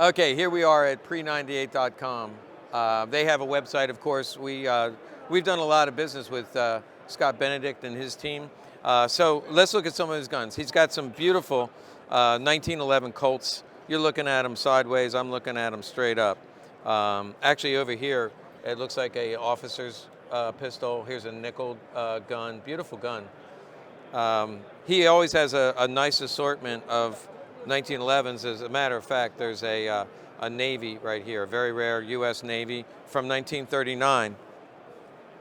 Okay, here we are at pre98.com. They have a website, of course. We've done a lot of business with Scott Benedict and his team. So let's look at some of his guns. He's got some beautiful 1911 Colts. You're looking at them sideways. I'm looking at them straight up. Actually, over here, it looks like a officer's pistol. Here's a nickel gun. Beautiful gun. He always has a nice assortment of 1911s. As a matter of fact, there's a Navy right here, a very rare U.S. Navy from 1939.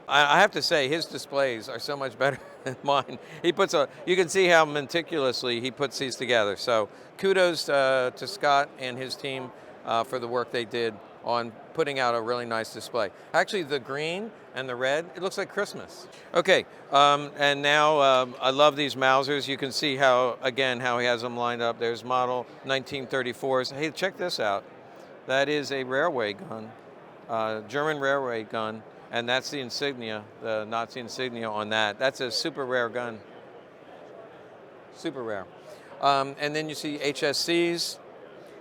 I have to say, his displays are so much better than mine. You can see how meticulously he puts these together. So kudos to Scott and his team for the work they did on putting out a really nice display. Actually, the green and the red, it looks like Christmas. Okay, and now I love these Mausers. You can see how he has them lined up. There's model 1934s. Hey, check this out. That is a railway gun, German railway gun, and that's the insignia, the Nazi insignia on that. That's a super rare gun. Super rare. And then you see HSCs.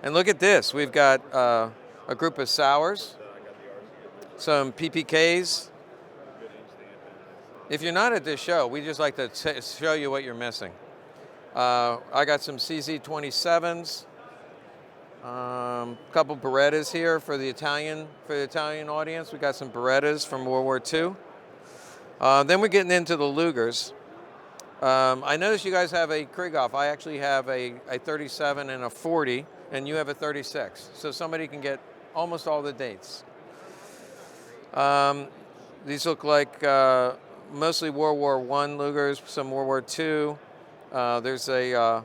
And look at this. We've got a group of Sours, some PPKs. If you're not at this show, we just like to show you what you're missing. I got some CZ27s, couple Berettas here for the Italian audience. We got some Berettas from World War II. Then we're getting into the Lugers. I noticed you guys have a Krieghoff. I actually have a 37 and a 40, and you have a 36. So somebody can get almost all the dates. These look like mostly World War I Lugers, some World War II. There's a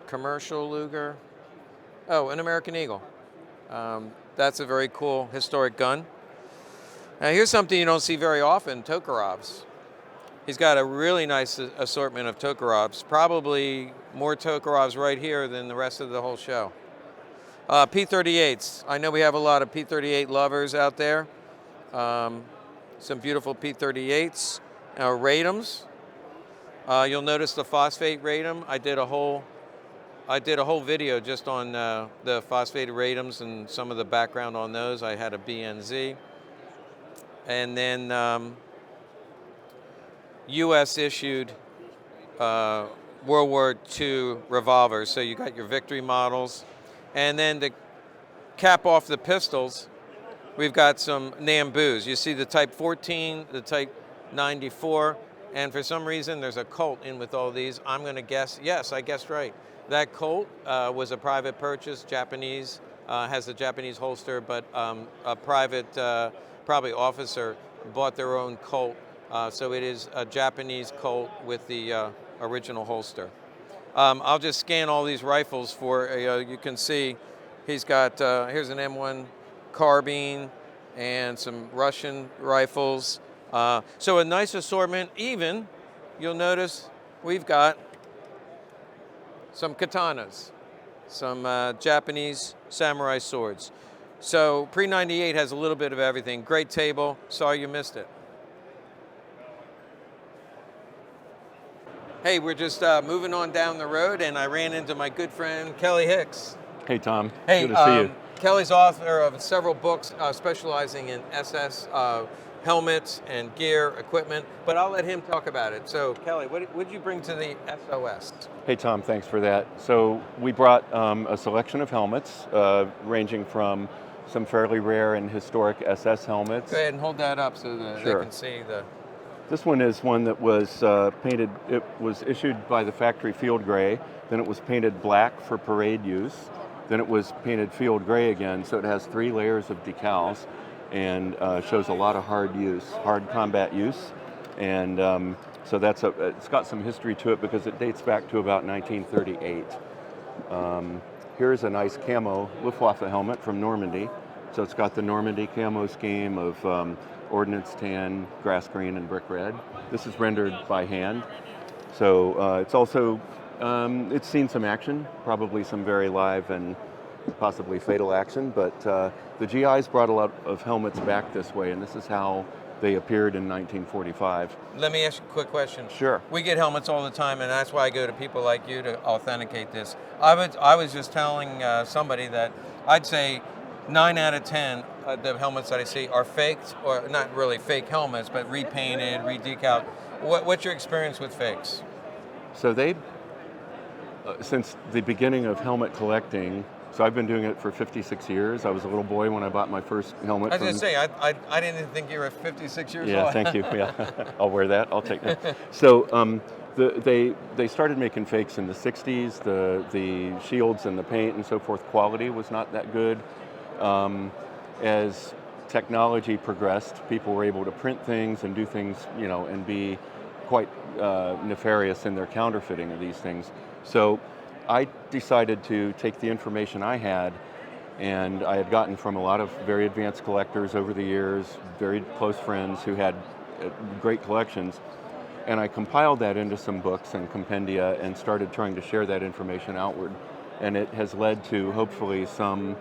commercial Luger. Oh, an American Eagle. That's a very cool historic gun. Now here's something you don't see very often, Tokharovs. He's got a really nice assortment of Tokharovs, probably more Tokharovs right here than the rest of the whole show. P.38s. I know we have a lot of P.38 lovers out there. Some beautiful P.38s. Radoms. You'll notice the phosphate Radom. I did a whole video just on the phosphated Radoms and some of the background on those. I had a Bnz. And then U.S. issued World War II revolvers. So you got your Victory models. And then to cap off the pistols, we've got some Namboos. You see the Type 14, the Type 94, and for some reason there's a Colt in with all these. I'm going to guess, yes, I guessed right. That Colt was a private purchase, Japanese, has a Japanese holster, but a private, probably officer, bought their own Colt. So it is a Japanese Colt with the original holster. I'll just scan all these rifles for, you can see he's got, here's an M1 carbine and some Russian rifles. So a nice assortment. Even, you'll notice, we've got some katanas, some Japanese samurai swords. So Pre-98 has a little bit of everything. Great table. Sorry you missed it. Hey, we're just moving on down the road, and I ran into my good friend, Kelly Hicks. Hey, Tom. Hey, good to see you. Kelly's author of several books specializing in SS helmets and gear, equipment, but I'll let him talk about it. So, Kelly, what did you bring to the SOS? Hey, Tom, thanks for that. So we brought a selection of helmets, ranging from some fairly rare and historic SS helmets. Go ahead and hold that up so that Sure. they can see the... This one is one that was painted, it was issued by the factory field gray, then it was painted black for parade use, then it was painted field gray again, so it has 3 layers of decals and shows a lot of hard combat use. And so it's got some history to it because it dates back to about 1938. Here's a nice camo Luftwaffe helmet from Normandy. So it's got the Normandy camo scheme of ordnance tan, grass green, and brick red. This is rendered by hand. So it's also, it's seen some action, probably some very live and possibly fatal action, but the GIs brought a lot of helmets back this way, and this is how They appeared in 1945. Let me ask you a quick question. Sure. We get helmets all the time, and that's why I go to people like you to authenticate this. I was just telling somebody that I'd say 9 out of 10 the helmets that I see are faked, or not really fake helmets, but repainted, redecaled. What's your experience with fakes? So they, since the beginning of helmet collecting, so I've been doing it for 56 years. I was a little boy when I bought my first helmet. I was going to say, I didn't even think you were 56 years old. Yeah, thank you. Yeah, I'll wear that. I'll take that. So they started making fakes in the 60s. The shields and the paint and so forth, quality was not that good. As technology progressed, people were able to print things and do things, and be quite nefarious in their counterfeiting of these things. So I decided to take the information I had, and I had gotten from a lot of very advanced collectors over the years, very close friends who had great collections, and I compiled that into some books and compendia and started trying to share that information outward. And it has led to hopefully some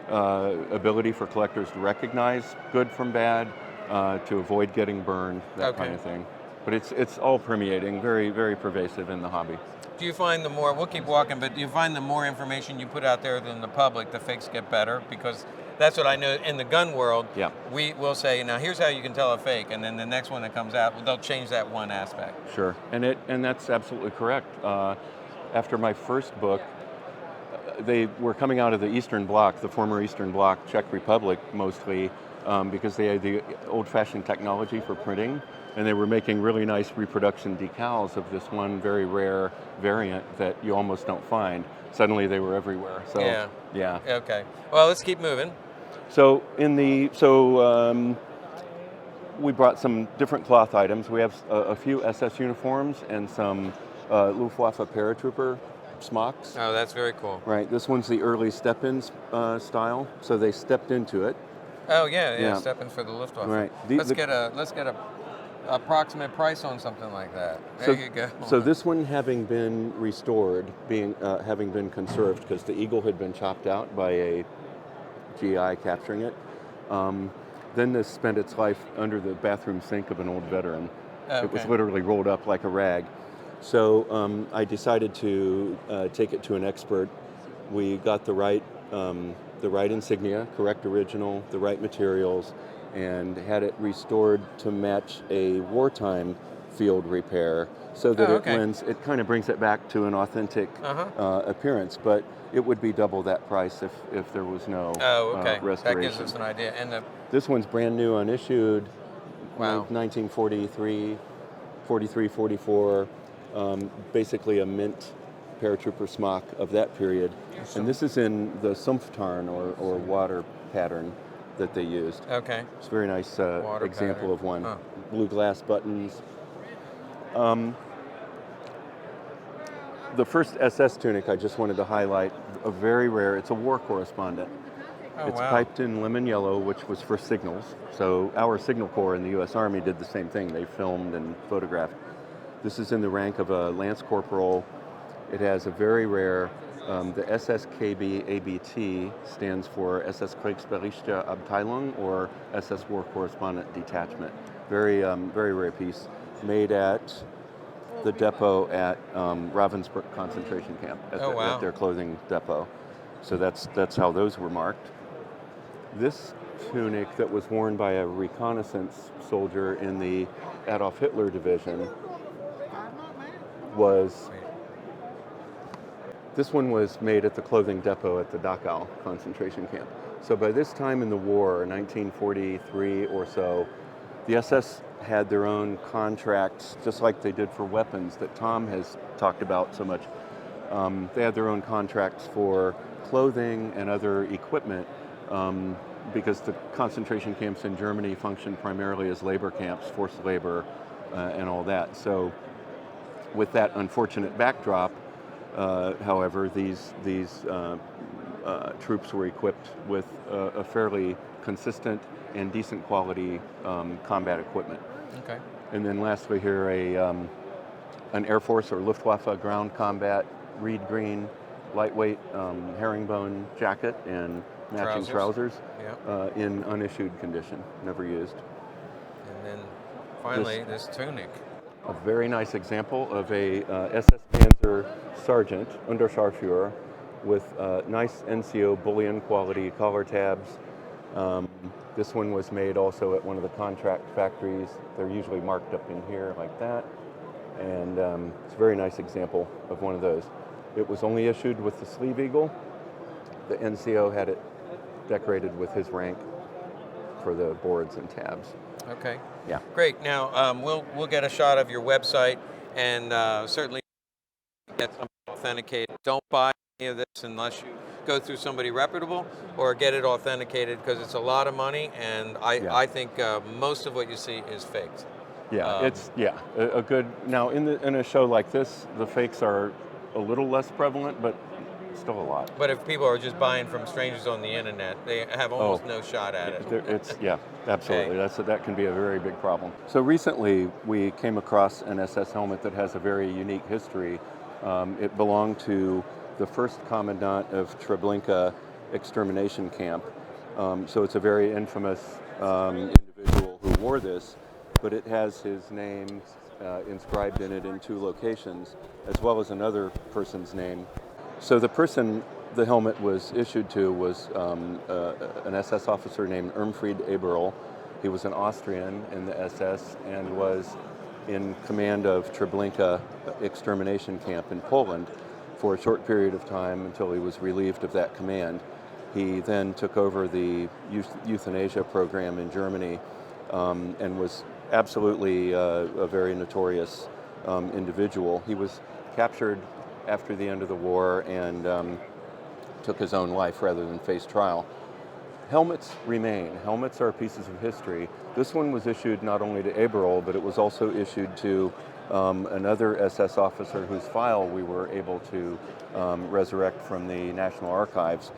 ability for collectors to recognize good from bad, to avoid getting burned, that kind of thing. But it's all permeating, very, very pervasive in the hobby. Do you find we'll keep walking, but do you find the more information you put out there than the public, the fakes get better? Because that's what I know in the gun world. Yeah. We will say, now here's how you can tell a fake, and then the next one that comes out, they'll change that one aspect. Sure, and that's absolutely correct. After my first book, they were coming out of the Eastern Bloc, the former Eastern Bloc, Czech Republic mostly, because they had the old-fashioned technology for printing, and they were making really nice reproduction decals of this one very rare variant that you almost don't find. Suddenly they were everywhere. So yeah. Okay. Well, let's keep moving. So we brought some different cloth items. We have a few SS uniforms and some Luftwaffe paratrooper smocks. Oh, that's very cool. Right. This one's the early step-ins style. So they stepped into it. Oh yeah. Step in for the Luftwaffe. Right. Let's get a approximate price on something like that. There you go. So this one having been restored, having been conserved, because the eagle had been chopped out by a GI capturing it. Then this spent its life under the bathroom sink of an old veteran. Okay. It was literally rolled up like a rag. So I decided to take it to an expert. We got the right insignia, correct original, the right materials, and had it restored to match a wartime field repair, so that it kind of brings it back to an authentic appearance. But it would be double that price if there was no restoration. That gives us an idea. And this one's brand new, unissued. Wow. 1943, 43, 44. Basically a mint paratrooper smock of that period. And this is in the Sumpftarn or water pattern that they used. Okay. It's a very nice example pattern. of one. Huh. Blue glass buttons. The first SS tunic I just wanted to highlight, a very rare, it's a war correspondent. Oh, It's wow. piped in lemon yellow, which was for signals. So our signal corps in the U.S. Army did the same thing. They filmed and photographed. This is in the rank of a lance corporal. It has a very rare, the SSKB ABT stands for SS Kriegsberichte Abteilung, or SS War Correspondent Detachment. Very, very rare piece, made at the depot at Ravensbrück concentration camp, at their clothing depot. So that's how those were marked. This tunic that was worn by a reconnaissance soldier in the Adolf Hitler division this one was made at the clothing depot at the Dachau concentration camp. So by this time in the war, 1943 or so, the SS had their own contracts, just like they did for weapons that Tom has talked about so much. They had their own contracts for clothing and other equipment, because the concentration camps in Germany functioned primarily as labor camps, forced labor, and all that. So with that unfortunate backdrop, however, these troops were equipped with a fairly consistent and decent quality combat equipment. Okay. And then lastly here, an Air Force or Luftwaffe ground combat reed green, lightweight herringbone jacket and matching trousers Yeah. in unissued condition, never used. And then finally, this tunic. A very nice example of a SS Panzer Sergeant, Unterscharführer, with nice NCO bullion quality collar tabs. This one was made also at one of the contract factories. They're usually marked up in here like that. And it's a very nice example of one of those. It was only issued with the sleeve eagle. The NCO had it decorated with his rank for the boards and tabs. Okay. Yeah. Great. Now we'll get a shot of your website and certainly get something authenticated. Don't buy any of this unless you go through somebody reputable or get it authenticated, because it's a lot of money, and I think most of what you see is faked. Yeah, it's a good. Now in a show like this, the fakes are a little less prevalent, but still a lot. But if people are just buying from strangers on the internet, they have almost no shot at it. It's absolutely. Okay. That can be a very big problem. So recently we came across an SS helmet that has a very unique history. It belonged to the first commandant of Treblinka extermination camp. So it's a very infamous individual who wore this, but it has his name inscribed in it in 2 locations, as well as another person's name. So the person the helmet was issued to was an SS officer named Irmfried Eberl. He was an Austrian in the SS and was in command of Treblinka extermination camp in Poland for a short period of time until he was relieved of that command. He then took over the euthanasia program in Germany and was absolutely a very notorious individual. He was captured after the end of the war and took his own life rather than face trial. Helmets remain. Helmets are pieces of history. This one was issued not only to Eberl, but it was also issued to another SS officer whose file we were able to resurrect from the National Archives,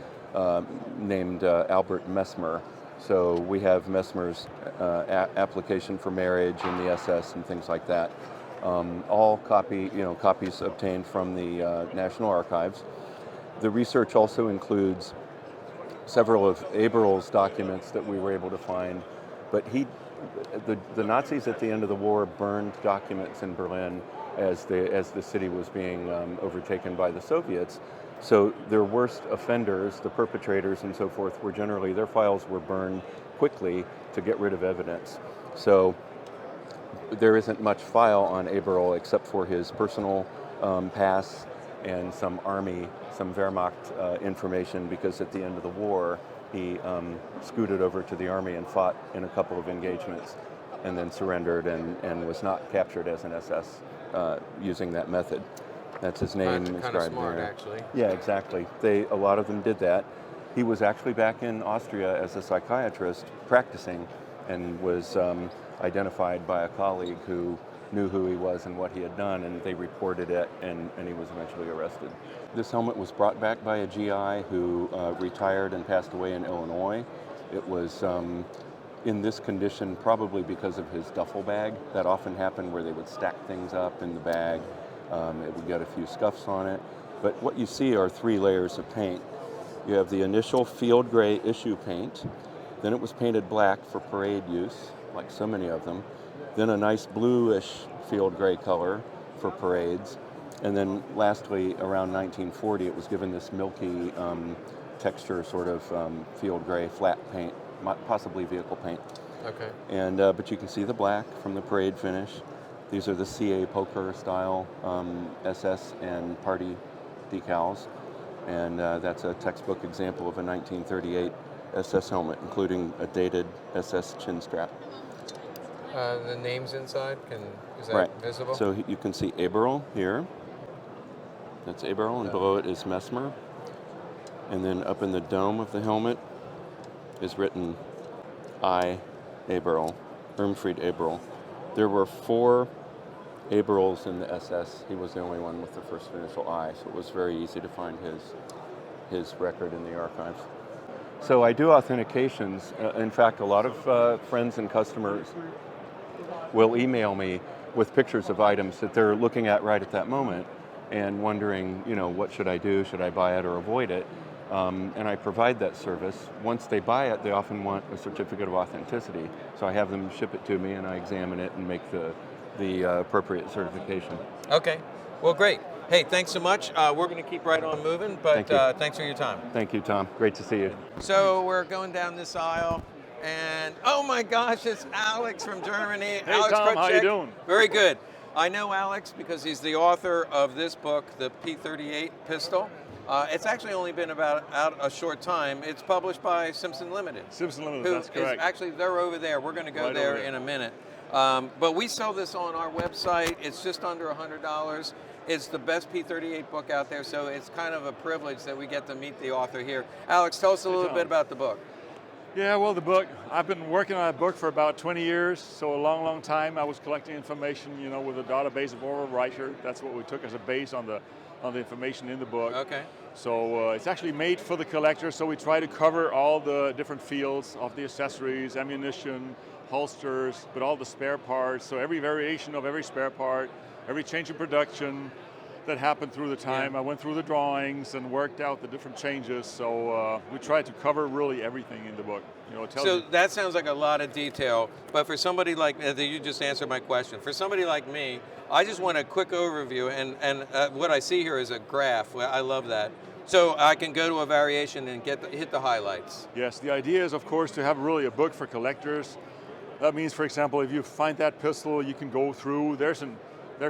named Albert Messmer. So we have Messmer's application for marriage in the SS and things like that. All copies obtained from the National Archives. The research also includes several of Eberl's documents that we were able to find, but the Nazis at the end of the war burned documents in Berlin as the city was being overtaken by the Soviets. So their worst offenders, the perpetrators and so forth, were generally, their files were burned quickly to get rid of evidence. So there isn't much file on Eberl except for his personal pass and some army, some Wehrmacht information, because at the end of the war he scooted over to the army and fought in a couple of engagements and then surrendered and was not captured as an SS using that method. That's his name inscribed kind of smart, there. actually. Yeah, exactly. A lot of them did that. He was actually back in Austria as a psychiatrist practicing and was identified by a colleague who knew who he was and what he had done, and they reported it, and he was eventually arrested. This helmet was brought back by a GI who retired and passed away in Illinois. It was in this condition probably because of his duffel bag. That often happened where they would stack things up in the bag. It would get a few scuffs on it. But what you see are 3 layers of paint. You have the initial field gray issue paint, then it was painted black for parade use, like so many of them, then a nice bluish field gray color for parades, and then lastly, around 1940, it was given this milky texture, sort of field gray flat paint, possibly vehicle paint. Okay. And but you can see the black from the parade finish. These are the CA poker style SS and party decals, and that's a textbook example of a 1938 SS helmet, including a dated SS chin strap. The names inside, is that right. visible? So you can see Eberl here. That's Eberl, and below it is Messmer. And then up in the dome of the helmet is written I, Eberl, Irmfried Eberl. There were 4 Eberls in the SS. He was the only one with the first initial I, so it was very easy to find his record in the archives. So I do authentications. In fact, a lot of friends and customers will email me with pictures of items that they're looking at right at that moment and wondering, what should I do? Should I buy it or avoid it? and I provide that service. Once they buy it, they often want a certificate of authenticity. So I have them ship it to me, and I examine it and make the appropriate certification. Okay. Well, great. Hey, thanks so much. We're going to keep right on moving, but thanks for your time. Thank you, Tom. Great to see you. So we're going down this aisle, and oh my gosh, it's Alex from Germany. Hey, Alex Tom, Krutzek. how you doing? Very good. I know Alex because he's the author of this book, the P.38 Pistol. It's actually only been out a short time. It's published by Simpson Limited. Simpson Limited, that's correct. Actually, they're over there. We're going to go Right there over there. in a minute. But we sell this on our website. It's just under $100. It's the best P.38 book out there, so it's kind of a privilege that we get to meet the author here. Alex, tell us a little bit about the book. Yeah, well, the book, I've been working on a book for about 20 years, so a long, long time. I was collecting information, with a database of oral writer. That's what we took as a base on the information in the book. Okay. So it's actually made for the collector, so we try to cover all the different fields of the accessories, ammunition, holsters, but all the spare parts. So every variation of every spare part, every change in production that happened through the time. Yeah. I went through the drawings and worked out the different changes. So we tried to cover really everything in the book. It tells So you. that sounds like a lot of detail, but for somebody like you just answered my question. For somebody like me, I just want a quick overview, and what I see here is a graph. I love that. So I can go to a variation and hit the highlights. Yes, the idea is, of course, to have really a book for collectors. That means, for example, if you find that pistol, you can go through. There's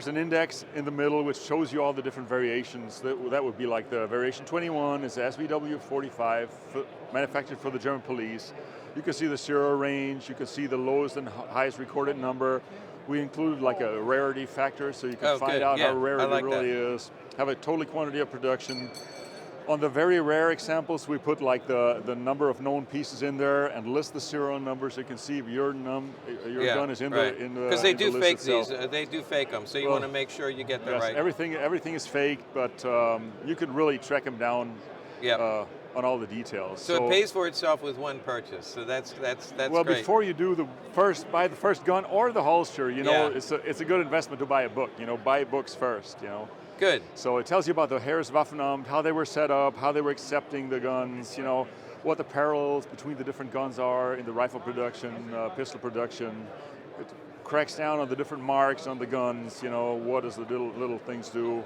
an index in the middle which shows you all the different variations. That would be like the variation 21 is the SVW45, manufactured for the German police. You can see the serial range, you can see the lowest and highest recorded number. We include like a rarity factor, so you can find out how rare it really is. Have a total quantity of production. On the very rare examples, we put like the number of known pieces in there and list the serial numbers so you can see if your gun is in the because they do fake itself. these. They do fake them, so you want to make sure you get the right. Everything is fake, but you could really track them down on all the details. So it pays for itself with one purchase. So that's well, great. before you do buy the first gun or the holster, it's a good investment to buy a book. Buy books first. Good. So it tells you about the Heereswaffenamt, how they were set up, how they were accepting the guns, what the parallels between the different guns are in the rifle production, pistol production. It cracks down on the different marks on the guns, what does the little things do.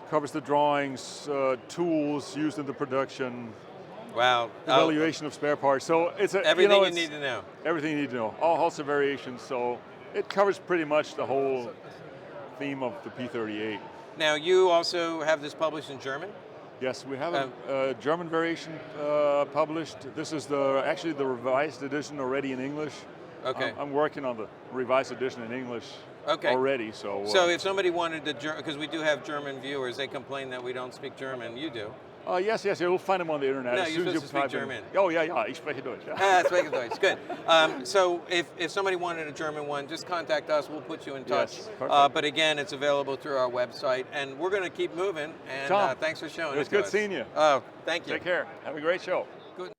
Covers the drawings, tools used in the production. Wow. Evaluation of spare parts. So it's everything you need to know. Everything you need to know. All holster variations, so it covers pretty much the whole theme of the P.38. Now, you also have this published in German? Yes, we have a German variation published. This is actually the revised edition already in English. Okay. I'm working on the revised edition in English already. So if somebody wanted to, because we do have German viewers, they complain that we don't speak German. You do. Yes, you'll find them on the internet. No, as you're soon as supposed to speak German. Oh, yeah, ich spreche Deutsch. Spreche Deutsch, good. So if somebody wanted a German one, just contact us, we'll put you in touch. Yes, perfect. But again, it's available through our website, and we're going to keep moving, and Tom, thanks for showing it was it to good us. seeing you. Oh, thank you. Take care. Have a great show. Good.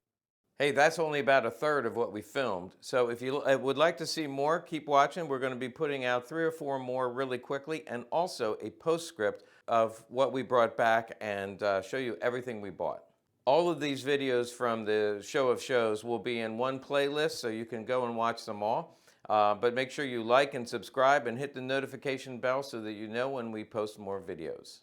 Hey, that's only about a third of what we filmed. So if you would like to see more, keep watching. We're going to be putting out 3 or 4 more really quickly, and also a postscript of what we brought back and show you everything we bought. All of these videos from the Show of Shows will be in one playlist, so you can go and watch them all. But make sure you like and subscribe and hit the notification bell so that you know when we post more videos.